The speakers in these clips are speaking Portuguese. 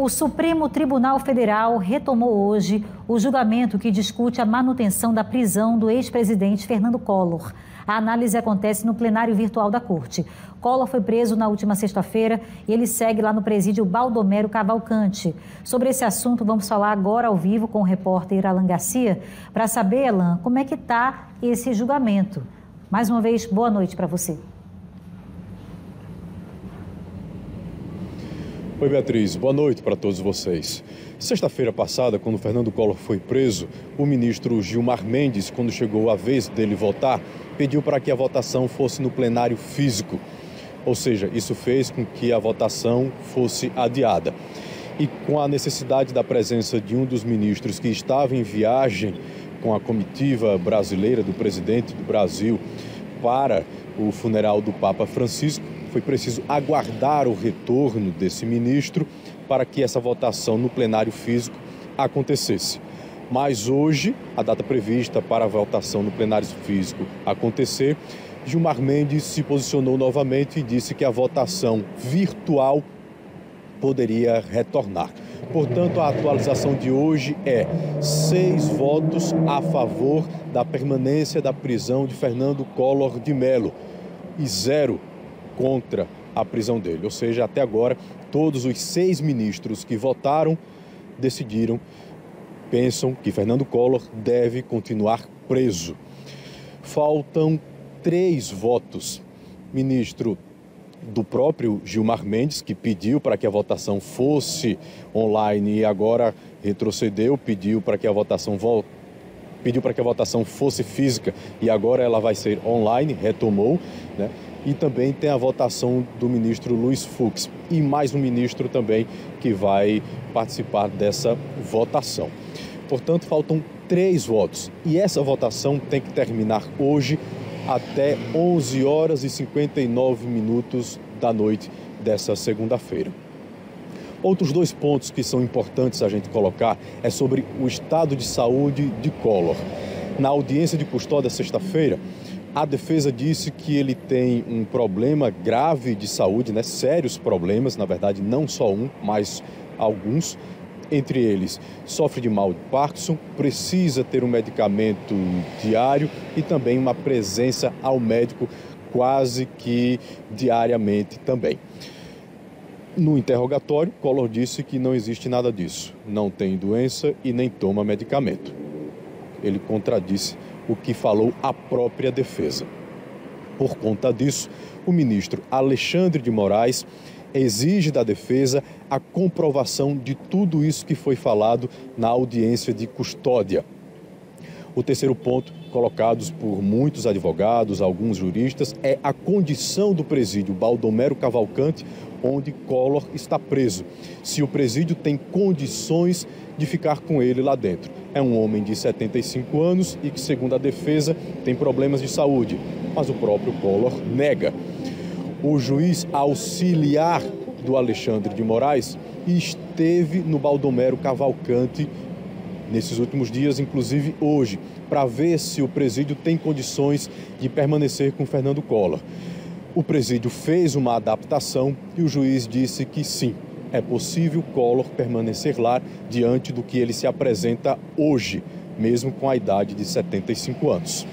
O Supremo Tribunal Federal retomou hoje o julgamento que discute a manutenção da prisão do ex-presidente Fernando Collor. A análise acontece no plenário virtual da Corte. Collor foi preso na última sexta-feira e ele segue lá no presídio Baldomero Cavalcante. Sobre esse assunto, vamos falar agora ao vivo com o repórter Alan Garcia para saber, Alan, como é que está esse julgamento. Mais uma vez, boa noite para você. Oi, Beatriz. Boa noite para todos vocês. Sexta-feira passada, quando Fernando Collor foi preso, o ministro Gilmar Mendes, quando chegou a vez dele votar, pediu para que a votação fosse no plenário físico. Ou seja, isso fez com que a votação fosse adiada. E com a necessidade da presença de um dos ministros que estava em viagem com a comitiva brasileira do presidente do Brasil para o funeral do Papa Francisco, foi preciso aguardar o retorno desse ministro para que essa votação no plenário físico acontecesse. Mas hoje, a data prevista para a votação no plenário físico acontecer, Gilmar Mendes se posicionou novamente e disse que a votação virtual poderia retornar. Portanto, a atualização de hoje é 6 votos a favor da permanência da prisão de Fernando Collor de Mello e 0 contra a prisão dele. Ou seja, até agora, todos os 6 ministros que votaram pensam que Fernando Collor deve continuar preso. Faltam 3 votos. Ministro do próprio Gilmar Mendes, que pediu para que a votação fosse online e agora retrocedeu, pediu para que a votação fosse física e agora ela vai ser online, retomou, né? E também tem a votação do ministro Luiz Fux e mais um ministro também que vai participar dessa votação. Portanto, faltam 3 votos e essa votação tem que terminar hoje até 11 horas e 59 minutos da noite dessa segunda-feira. Outros 2 pontos que são importantes a gente colocar é sobre o estado de saúde de Collor. Na audiência de custódia sexta-feira, a defesa disse que ele tem um problema grave de saúde, sérios problemas, na verdade não só um, mas alguns. Entre eles, sofre de mal de Parkinson, precisa ter um medicamento diário e também uma presença ao médico quase que diariamente também. No interrogatório, Collor disse que não existe nada disso, não tem doença e nem toma medicamento. Ele contradisse o que falou a própria defesa. Por conta disso, o ministro Alexandre de Moraes exige da defesa a comprovação de tudo isso que foi falado na audiência de custódia. O terceiro ponto, colocados por muitos advogados, alguns juristas, é a condição do presídio Baldomero Cavalcante, onde Collor está preso. Se o presídio tem condições de ficar com ele lá dentro. É um homem de 75 anos e que, segundo a defesa, tem problemas de saúde, mas o próprio Collor nega. O juiz auxiliar do Alexandre de Moraes esteve no Baldomero Cavalcante nesses últimos dias, inclusive hoje, para ver se o presídio tem condições de permanecer com Fernando Collor. O presídio fez uma adaptação e o juiz disse que sim, é possível Collor permanecer lá diante do que ele se apresenta hoje, mesmo com a idade de 75 anos.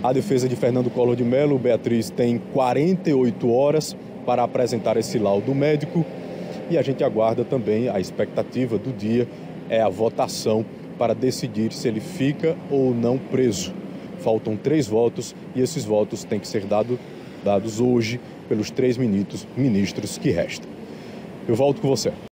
A defesa de Fernando Collor de Mello, Beatriz, tem 48 horas para apresentar esse laudo médico e a gente aguarda também, a expectativa do dia é a votação para decidir se ele fica ou não preso. Faltam 3 votos e esses votos têm que ser dados hoje pelos 3 ministros que restam. Eu volto com você.